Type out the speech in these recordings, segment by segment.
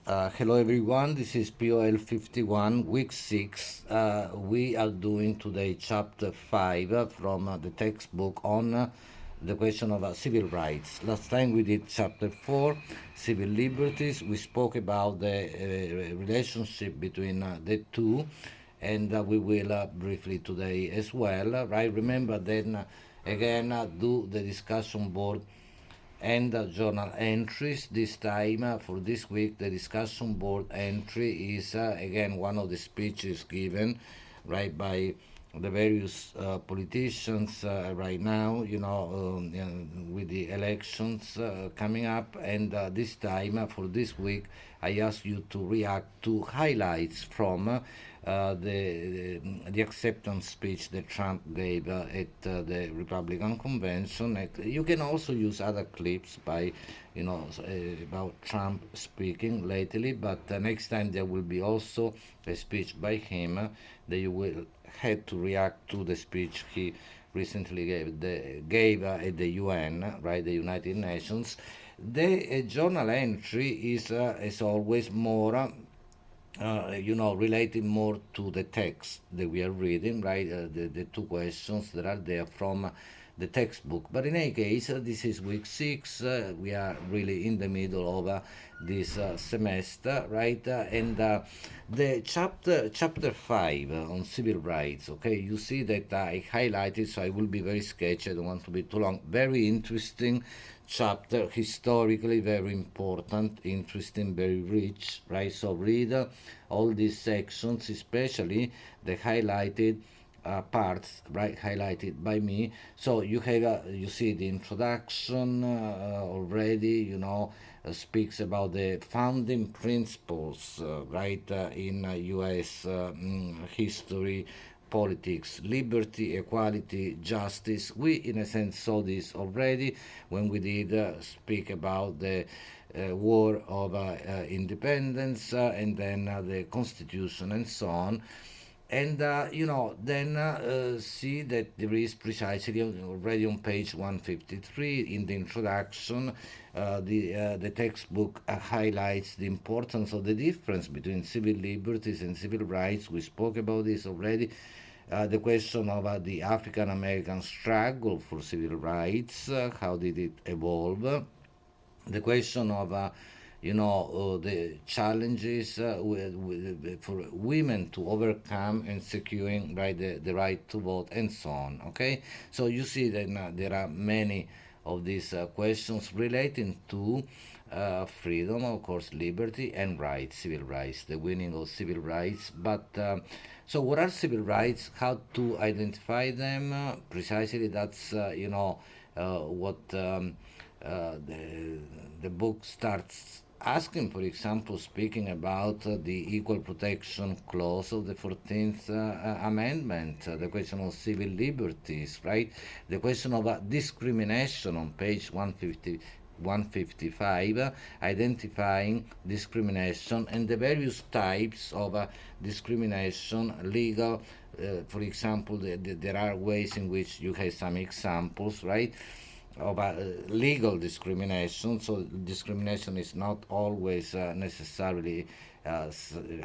Hello everyone, this is POL 51, week 6. We are doing today chapter 5 from the textbook on the question of civil rights. Last time we did chapter 4, civil liberties. We spoke about the relationship between the two, and we will briefly today as well. Right? Remember then again do the discussion board and journal entries. This time, for this week, the discussion board entry is again one of the speeches given right by the various politicians right now, with the elections coming up. And this time, for this week, I ask you to react to highlights from the acceptance speech that Trump gave at the Republican convention. You can also use other clips by, about Trump speaking lately, but next time there will be also a speech by him that you will have to react to the speech he recently gave at the UN, right, the United Nations. The journal entry is, as always, more related more to the text that we are reading, right? The two questions that are there from the textbook. But in any case, this is week 6. We are really in the middle of this semester, right? And the chapter 5 on civil rights. Okay, you see that I highlighted, so I will be very sketchy. I don't want to be too long. Very interesting chapter, historically very important, interesting, very rich, right? So read all these sections, especially the highlighted parts, right, highlighted by me. So you have, you see the introduction already, speaks about the founding principles, right, in U.S. History, politics, liberty, equality, justice. We, in a sense, saw this already when we did speak about the War of Independence and then the Constitution and so on. And then see that there is precisely already on page 153 in the introduction, the textbook highlights the importance of the difference between civil liberties and civil rights. We spoke about this already. The question of the African American struggle for civil rights, how did it evolve? The question of the challenges for women to overcome and securing, right, the right to vote and so on. Okay, so you see that there are many of these questions relating to freedom, of course, liberty and rights, civil rights, the winning of civil rights. But so what are civil rights? How to identify them? Precisely, that's what the book starts asking. For example, speaking about the Equal Protection Clause of the 14th Amendment, the question of civil liberties, right? The question of discrimination on page 155, identifying discrimination and the various types of discrimination, legal. For example, there are ways in which you have some examples, right? Of legal discrimination. So discrimination is not always necessarily. I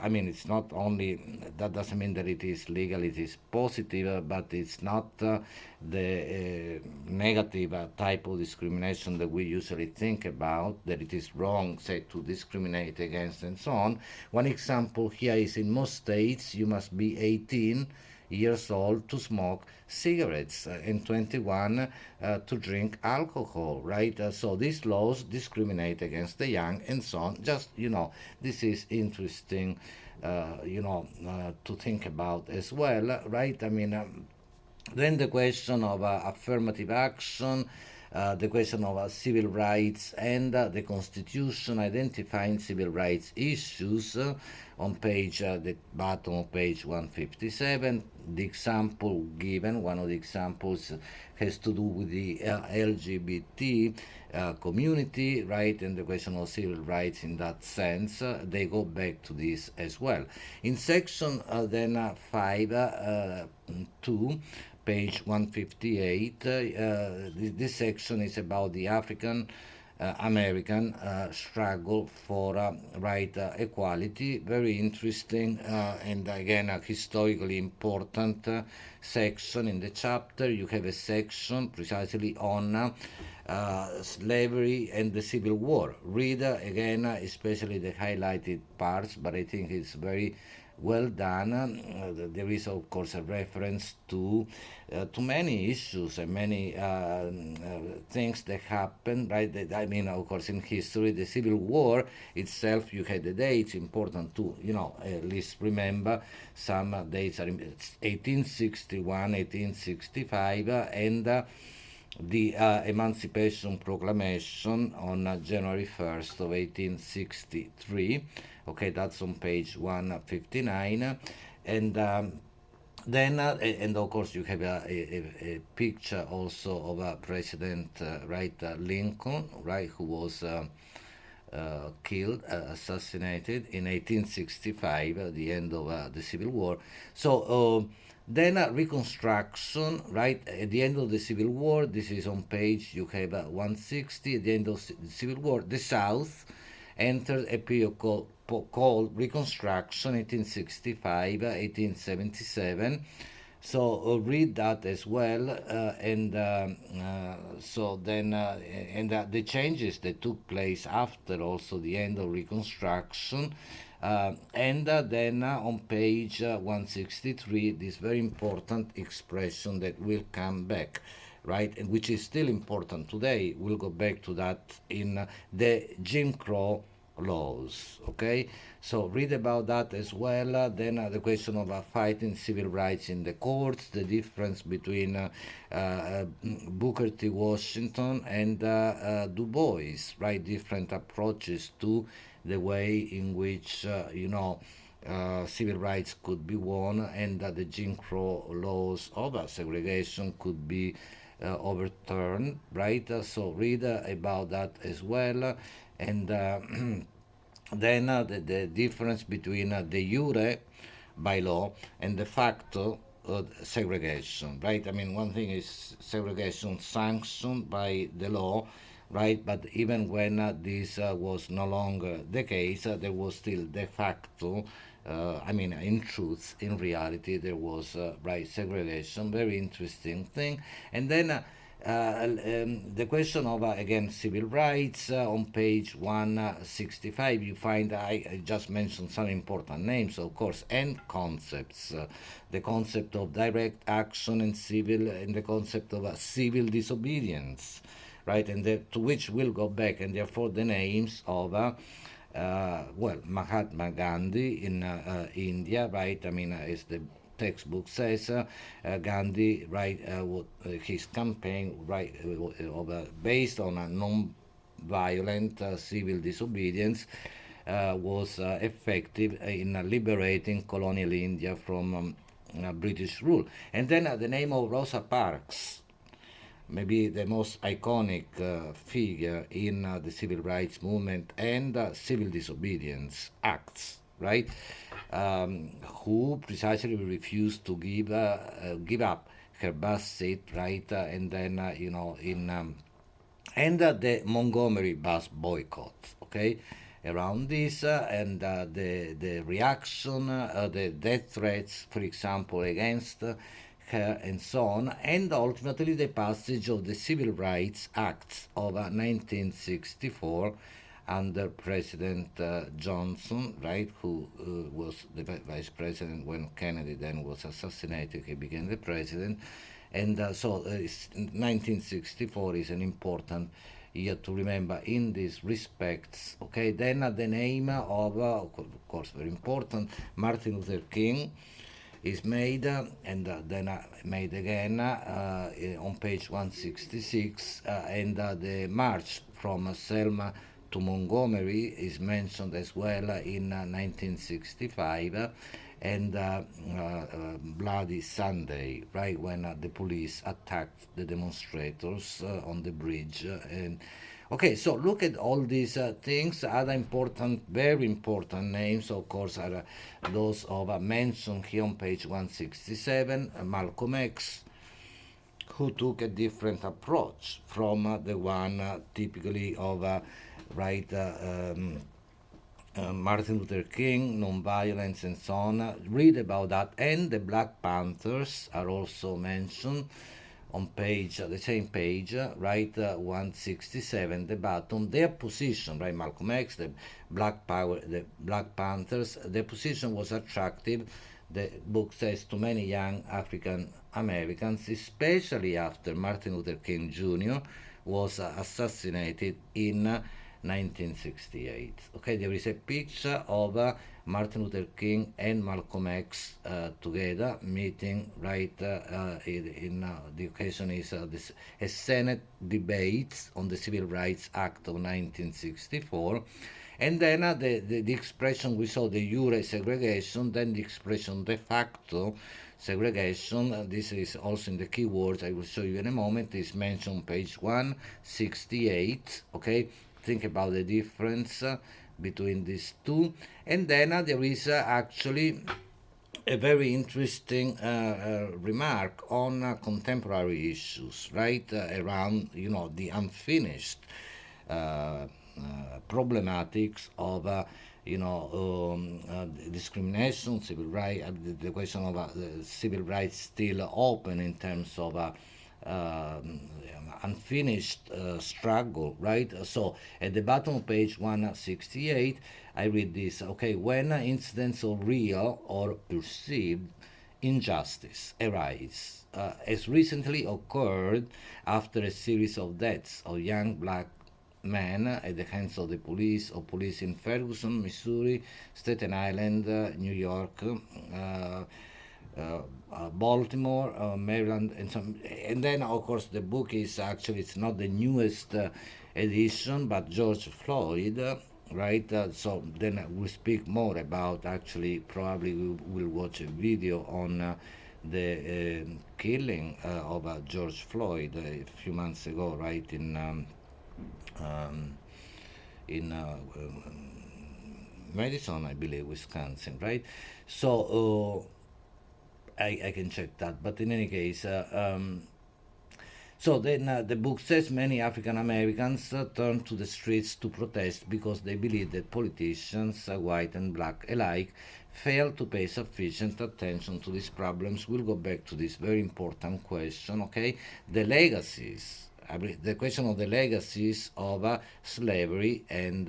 mean, it's not only that doesn't mean that it is legal. It is positive, but it's not the negative type of discrimination that we usually think about. That it is wrong, say, to discriminate against and so on. One example here is in most states you must be 18 years old to smoke cigarettes and 21 to drink alcohol, right? So these laws discriminate against the young and so on. Just, this is interesting, to think about as well, right? I mean, then the question of affirmative action, the question of civil rights and the Constitution, identifying civil rights issues on page, the bottom of page 157. The example given, one of the examples has to do with the LGBT community, right, and the question of civil rights in that sense. They go back to this as well. In section then 5, 2, page 158, this section is about the African American struggle for right equality. Very interesting and again a historically important section in the chapter. You have a section precisely on slavery and the Civil War. Read again, especially the highlighted parts, but I think it's very well done. There is, of course, a reference to many issues and many things that happened. Right? I mean, of course, in history, the Civil War itself, you had the dates. Important to at least remember some dates are 1861, 1865, and the Emancipation Proclamation on January 1st of 1863. Okay, that's on page 159. And then, and of course, you have a picture also of President Lincoln, right, who was killed, assassinated in 1865, the end of the Civil War. So then Reconstruction, right, at the end of the Civil War, this is on page, you have 160, at the end of the Civil War, the South entered a period called Reconstruction, 1865, 1877. So read that as well, and so then and the changes that took place after also the end of Reconstruction, and then on page 163, this very important expression that will come back, right, and which is still important today. We'll go back to that in the Jim Crow laws. Okay, so read about that as well. Then the question of fighting civil rights in the courts, the difference between Booker T. Washington and Du Bois, right? Different approaches to the way in which civil rights could be won, and that the Jim Crow laws of segregation could be overturned, right? So read about that as well, and then the difference between de jure by law and de facto segregation, right? I mean, one thing is segregation sanctioned by the law, right? But even when this was no longer the case, there was still de facto. I mean, in truth, in reality, there was right segregation. Very interesting thing. And then the question of again civil rights on page 165, you find I just mentioned some important names, of course, and concepts. The concept of direct action and the concept of civil disobedience, right, and to which we'll go back, and therefore the names of Mahatma Gandhi in India, right? I mean, as the textbook says, Gandhi, right, his campaign, right, based on a non-violent civil disobedience, was effective in liberating colonial India from British rule. And then the name of Rosa Parks, maybe the most iconic figure in the civil rights movement and civil disobedience acts, right? Who precisely refused to give up her bus seat, right? And then and the Montgomery bus boycott, okay? Around this and the reaction, the death threats, for example, against her and so on, and ultimately the passage of the Civil Rights Act of 1964 under President Johnson, right, who was the vice president when Kennedy then was assassinated. He became the president, and so 1964 is an important year to remember in these respects. Okay, then the name of course, very important, Martin Luther King is made, and then made again on page 166, and the march from Selma to Montgomery is mentioned as well in 1965, and Bloody Sunday, right, when the police attacked the demonstrators on the bridge. And okay, so look at all these things. Other important, very important names, of course, are those of mentioned here on page 167, Malcolm X, who took a different approach from the one typically of right Martin Luther King, nonviolence, and so on. Read about that. And the Black Panthers are also mentioned on page, the same page, right, 167, the bottom, their position, right, Malcolm X, the Black Power, the Black Panthers, their position was attractive, the book says, to many young African Americans, especially after Martin Luther King Jr. was assassinated in 1968. Okay, there is a picture of Martin Luther King and Malcolm X together meeting right in the occasion is a Senate debate on the Civil Rights Act of 1964. And then the expression we saw, the jure segregation, then the expression de facto segregation, this is also in the keywords I will show you in a moment, is mentioned on page 168, okay? Think about the difference between these two. And then there is actually a very interesting remark on contemporary issues, right, around, the unfinished problematics of discrimination, civil rights, the question of civil rights still open in terms of unfinished struggle, right? So at the bottom of page 168, I read this. Okay, when incidents of real or perceived injustice arise, as recently occurred after a series of deaths of young black men at the hands of the police or police in Ferguson, Missouri, Staten Island, New York, Baltimore, Maryland, and then of course the book is actually, it's not the newest edition, but George Floyd, right? So then we'll speak more about, actually probably we'll watch a video on the killing of George Floyd a few months ago, right, um, in Madison, I believe, Wisconsin, right? So I can check that. But in any case, so then the book says many African Americans turned to the streets to protest because they believe that politicians, white and black alike, fail to pay sufficient attention to these problems. We'll go back to this very important question, okay? The legacies, the question of the legacies of slavery and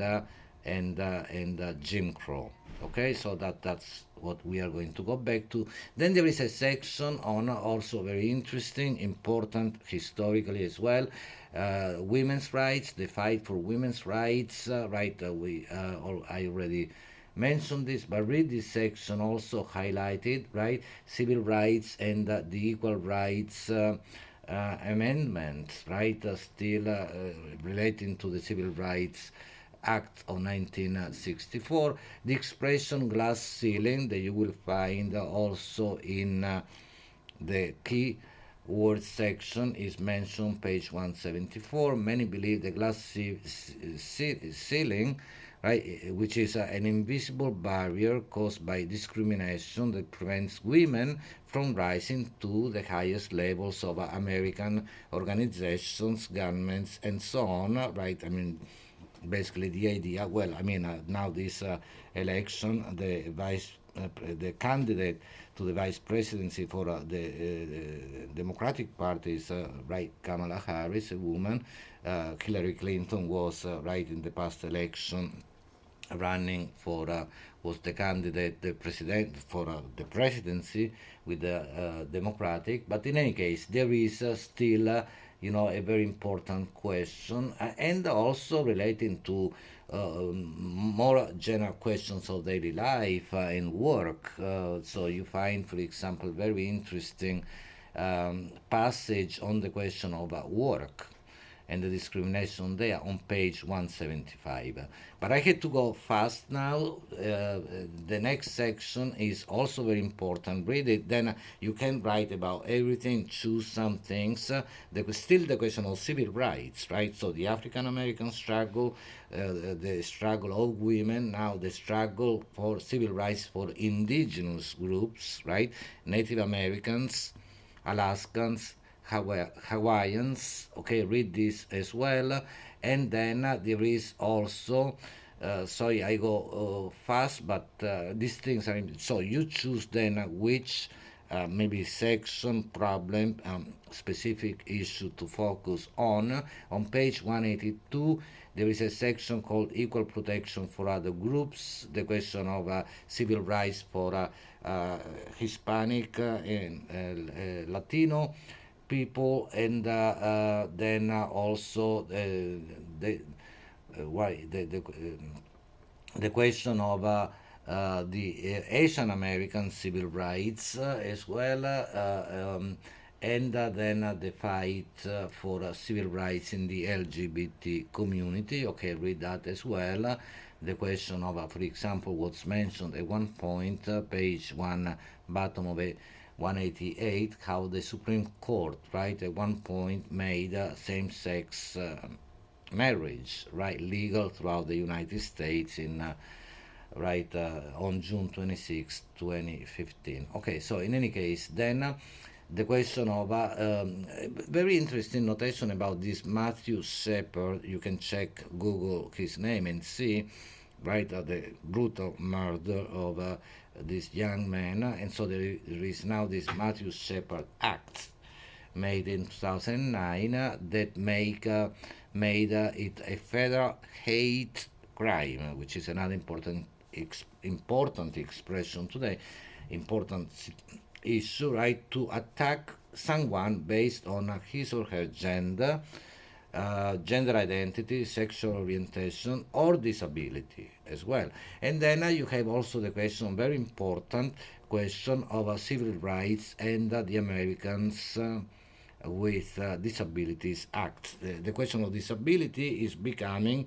Jim Crow. Okay, so that's what we are going to go back to. Then there is a section on, also very interesting, important historically as well, women's rights, the fight for women's rights. Right, I already mentioned this, but read this section also highlighted, right? Civil rights and the equal rights. Amendments, right? Still relating to the Civil Rights Act of 1964. The expression glass ceiling that you will find also in the key word section is mentioned page 174. Many believe the glass ceiling, right, which is an invisible barrier caused by discrimination that prevents women from rising to the highest levels of American organizations, governments, and so on, right? I mean, basically the idea, well, I mean, now this election, the candidate to the vice presidency for the Democratic Party is right, Kamala Harris, a woman. Hillary Clinton was right in the past election running for was the candidate, the president for the presidency with the Democratic. But in any case, there is still a very important question, and also relating to more general questions of daily life and work. So you find, for example, very interesting passage on the question of work and the discrimination there on page 175. But I had to go fast now. The next section is also very important. Read it, then you can write about everything, choose some things. Still the question of civil rights, right? So the African American struggle, the struggle of women, now the struggle for civil rights for indigenous groups, right? Native Americans, Alaskans, Hawaiians. Okay, read this as well. And then there is also, sorry, I go fast, but these things are, so you choose then which maybe section, problem, specific issue to focus on. On page 182, there is a section called Equal Protection for Other Groups, the question of civil rights for Hispanic and Latino people, and then also the why the question of the Asian American civil rights as well, and then the fight for civil rights in the LGBT community. Okay, read that as well. The question of, for example, what's mentioned at one point, page one, bottom of it. 188, how the Supreme Court, right, at one point made same-sex marriage, right, legal throughout the United States in on June 26, 2015. Okay, so in any case, then the question of very interesting notation about this Matthew Shepard. You can check Google his name and see, right, the brutal murder of this young man, and so there is now this Matthew Shepard Act made in 2009 that made it a federal hate crime, which is another important expression today, important issue, right, to attack someone based on his or her gender, gender identity, sexual orientation, or disability as well. And then you have also the question, very important question of civil rights and the Americans with Disabilities Act. The question of disability is becoming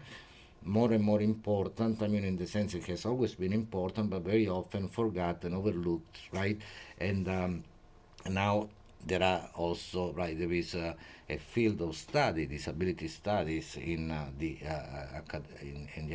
more and more important. I mean, in the sense it has always been important, but very often forgotten, overlooked, right? And now there are also, right, there is a field of study, disability studies in the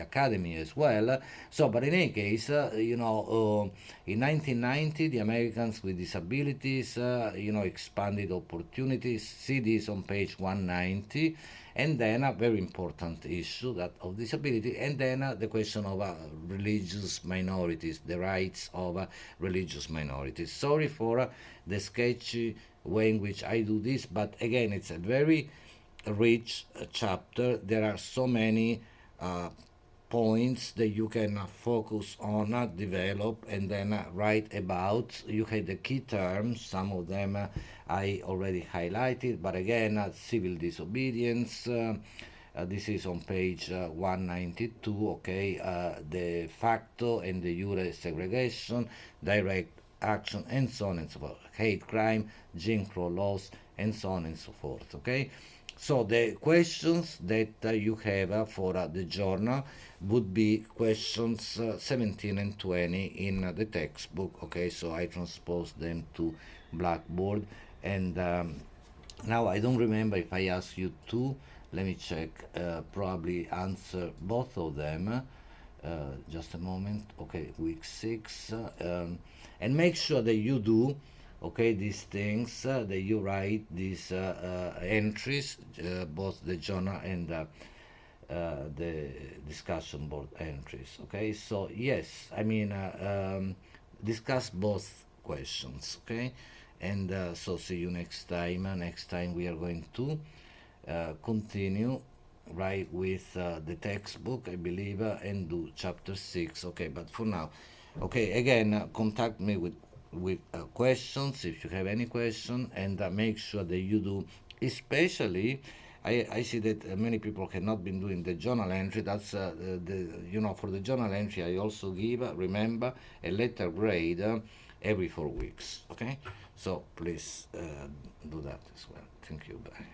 academy as well. So, but in any case, in 1990, the Americans with Disabilities, expanded opportunities. See this on page 190. And then a very important issue, that of disability, and then the question of religious minorities, the rights of religious minorities. Sorry for the sketchy way in which I do this, but again, it's a very rich chapter. There are so many points that you can focus on, develop, and then write about. You have the key terms, some of them I already highlighted, but again, civil disobedience. This is on page 192, okay, de facto and de jure segregation, direct action, and so on and so forth. Hate crime, Jim Crow laws, and so on and so forth, okay? So the questions that you have for the journal would be questions 17 and 20 in the textbook, okay? So I transpose them to Blackboard, and now I don't remember if I asked you to. Let me check. Probably answer both of them. Just a moment. Okay, week 6, and make sure that you do, okay, these things, that you write these entries, both the journal and the discussion board entries. Okay, so yes, I mean, discuss both questions. Okay, and so see you next time. Next time we are going to continue, right, with the textbook, I believe, and do chapter 6. Okay, but for now, okay, again, contact me with questions if you have any question, and make sure that you do, especially. I see that many people have not been doing the journal entry. That's for the journal entry, I also give, remember, a letter grade every 4 weeks. Okay, so please do that as well. Thank you. Bye.